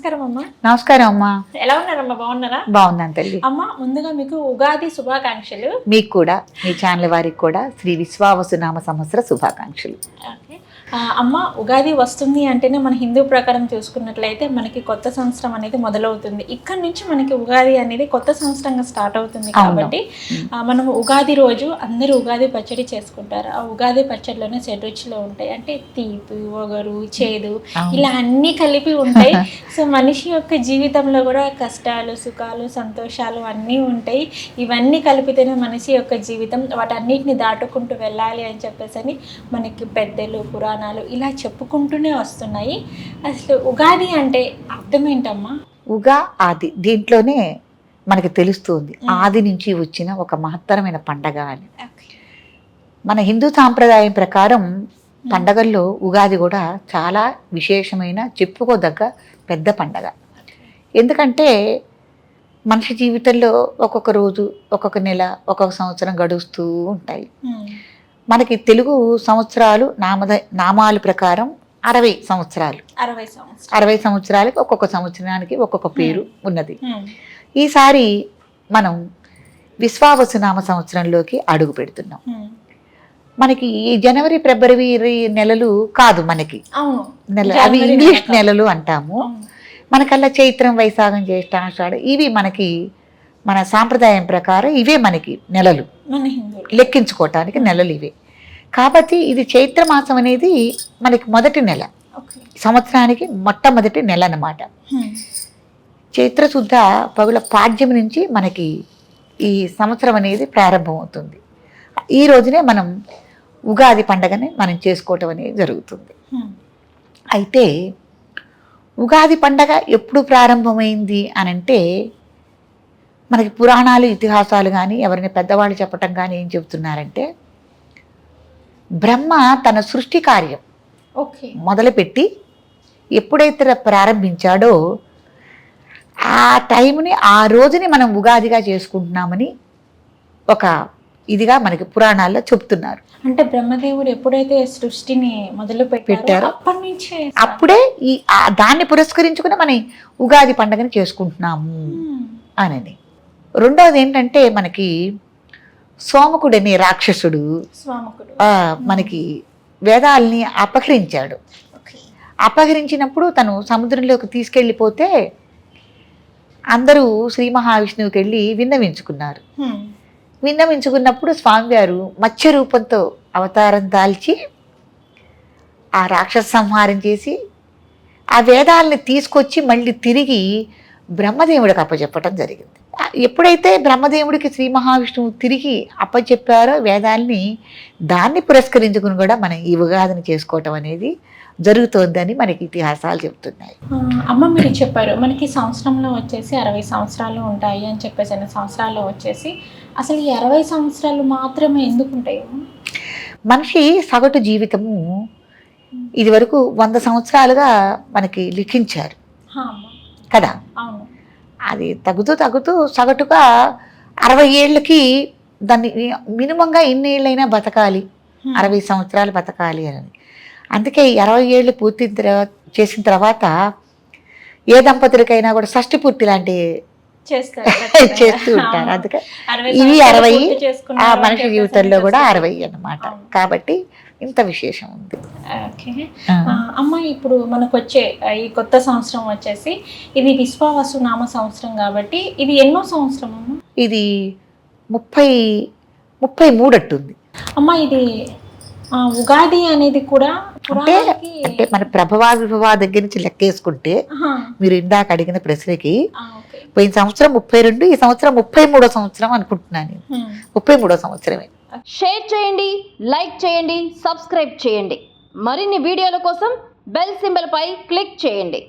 నమస్కారం అమ్మా. నమస్కారం అమ్మా. ఎలా ఉన్నారమ్మా? బాగున్నారా? బాగున్నాను తల్లి. అమ్మా, ముందుగా మీకు ఉగాది శుభాకాంక్షలు. మీకు కూడా, మీ ఛానల్ వారికి కూడా శ్రీ విశ్వావసునామ సంవత్సర శుభాకాంక్షలు. అమ్మ, ఉగాది వస్తుంది అంటేనే మన హిందూ ప్రకారం చూసుకున్నట్లయితే మనకి కొత్త సంవత్సరం అనేది మొదలవుతుంది. ఇక్కడ నుంచి మనకి ఉగాది అనేది కొత్త సంవత్సరంగా స్టార్ట్ అవుతుంది. కాబట్టి మనం ఉగాది రోజు అందరూ ఉగాది పచ్చడి చేసుకుంటారు. ఆ ఉగాది పచ్చడిలోనే షడ్రుచులు ఉంటాయి. అంటే తీపి, ఒగరు, చేదు ఇలా అన్నీ కలిపి ఉంటాయి. సో మనిషి యొక్క జీవితంలో కూడా కష్టాలు, సుఖాలు, సంతోషాలు అన్నీ ఉంటాయి. ఇవన్నీ కలిపితేనే మనిషి యొక్క జీవితం. వాటన్నిటిని దాటుకుంటూ వెళ్ళాలి అని చెప్పేసి మనకి పెద్దలు, పురాణాలు ఇలా చెప్పుకుంటూనే వస్తున్నాయి. అసలు ఉగాది అంటే అర్థం ఏంటమ్మా? ఉగా ఆది, దీంట్లోనే మనకి తెలుస్తుంది ఆది నుంచి వచ్చిన ఒక మహత్తరమైన పండగ అని. మన హిందూ సాంప్రదాయం ప్రకారం పండగల్లో ఉగాది కూడా చాలా విశేషమైన, చెప్పుకోదగ్గ పెద్ద పండగ. ఎందుకంటే మనిషి జీవితంలో ఒక్కొక్క రోజు, ఒక్కొక్క నెల, ఒక్కొక్క సంవత్సరం గడుస్తూ ఉంటాయి. మనకి తెలుగు సంవత్సరాలు నామాల ప్రకారం 60 సంవత్సరాలు. 60 సంవత్సరాలకి ఒక్కొక్క సంవత్సరానికి ఒక్కొక్క పేరు ఉన్నది. ఈసారి మనం విశ్వావసునామ సంవత్సరంలోకి అడుగు పెడుతున్నాం. మనకి ఈ జనవరి, ఫిబ్రవరి నెలలు కాదు మనకి నెలలు, అవి ఇంగ్లీష్ నెలలు అంటాము. మనకల్లా చైత్రం, వైశాఖం, జ్యేష్ఠ, ఆషాఢ ఇవి మనకి మన సాంప్రదాయం ప్రకారం ఇవే మనకి నెలలు, లెక్కించుకోవటానికి నెలలు ఇవే. కాబట్టి ఇది చైత్రమాసం అనేది మనకి మొదటి నెల, సంవత్సరానికి మొట్టమొదటి నెల అన్నమాట. చైత్రశుద్ధ పగుల పాడ్యం నుంచి మనకి ఈ సంవత్సరం అనేది ప్రారంభమవుతుంది. ఈ రోజునే మనం ఉగాది పండగని మనం చేసుకోవటం అనేది జరుగుతుంది. అయితే ఉగాది పండగ ఎప్పుడు ప్రారంభమైంది అని అంటే, మనకి పురాణాలు, ఇతిహాసాలు కానీ ఎవరైనా పెద్దవాళ్ళు చెప్పటం కానీ ఏం చెబుతున్నారంటే, బ్రహ్మ తన సృష్టి కార్యం మొదలుపెట్టి ఎప్పుడైతే ప్రారంభించాడో ఆ టైంని, ఆ రోజుని మనం ఉగాదిగా చేసుకుంటున్నామని ఒక ఇదిగా మనకి పురాణాల్లో చెప్తున్నారు. అంటే బ్రహ్మదేవుడు ఎప్పుడైతే సృష్టిని మొదలు పెట్టారో అప్పటి నుంచే, అప్పుడే ఈ దాన్ని పురస్కరించుకుని మనం ఉగాది పండుగని చేసుకుంటున్నాము అని. రెండవది ఏంటంటే, మనకి సోమకుడు అనే రాక్షసుడు మనకి వేదాలని అపహరించాడు. అపహరించినప్పుడు తను సముద్రంలోకి తీసుకెళ్ళిపోతే అందరూ శ్రీ మహావిష్ణువుకి వెళ్ళి విన్నవించుకున్నారు. విన్నవించుకున్నప్పుడు స్వామివారు మత్స్య రూపంతో అవతారం దాల్చి ఆ రాక్షస సంహారం చేసి ఆ వేదాలని తీసుకొచ్చి మళ్ళీ తిరిగి బ్రహ్మదేవుడికి అప్పచెప్పటం జరిగింది. ఎప్పుడైతే బ్రహ్మదేవుడికి శ్రీ మహావిష్ణువు తిరిగి అప్పచెప్పారో వేదాలని, దాన్ని పురస్కరించుకుని కూడా మనం ఈ ఉగాదిని చేసుకోవటం అనేది జరుగుతోందని మనకి ఇతిహాసాలు చెప్తున్నాయి. అమ్మ, మీరు చెప్పారు మనకి సంవత్సరంలో వచ్చేసి 60 సంవత్సరాలు ఉంటాయి అని చెప్పేసి, సంవత్సరాల్లో వచ్చేసి అసలు ఈ 60 సంవత్సరాలు మాత్రమే ఎందుకు ఉంటాయి? మనిషి సగటు జీవితము ఇది వరకు 100 సంవత్సరాలుగా మనకి లిఖించారు కదా. అది తగ్గుతూ సగటుగా 60 ఏళ్ళకి దాన్ని మినిమంగా ఎన్ని ఏళ్ళైనా బతకాలి, 60 సంవత్సరాలు బతకాలి అని. అందుకే 60 ఏళ్ళు పూర్తి చేసిన తర్వాత ఏ దంపతులకైనా కూడా షష్ఠి పూర్తి లాంటివి చేస్తూ ఉంటారు. అందుకే ఇవి 60 ఆ మనిషి జీవితంలో కూడా 60 అన్నమాట. కాబట్టి ఇంత విశేషం ఉంది. అమ్మ, ఇప్పుడు మనకు వచ్చే ఈ కొత్త సంవత్సరం వచ్చేసి ఇది విశ్వావసునామ సంవత్సరం కాబట్టి ఇది ఎన్నో సంవత్సరం అమ్మ? ఇది 33 అట్టుంది అమ్మ. ఇది ఉగాది అనేది కూడా అంటే మన ప్రభావ విభవ దగ్గర నుంచి లెక్కేసుకుంటే, మీరు ఇందాక అడిగిన ప్రశ్నకి పోయిన సంవత్సరం 32, ఈ సంవత్సరం 33వ సంవత్సరం అనుకుంటున్నాను. 33వ సంవత్సరమే. షేర్ చేయండి, లైక్ చేయండి, సబ్స్క్రైబ్ చేయండి. మరిన్ని వీడియోల కోసం బెల్ సింబల్ పై క్లిక్ చేయండి.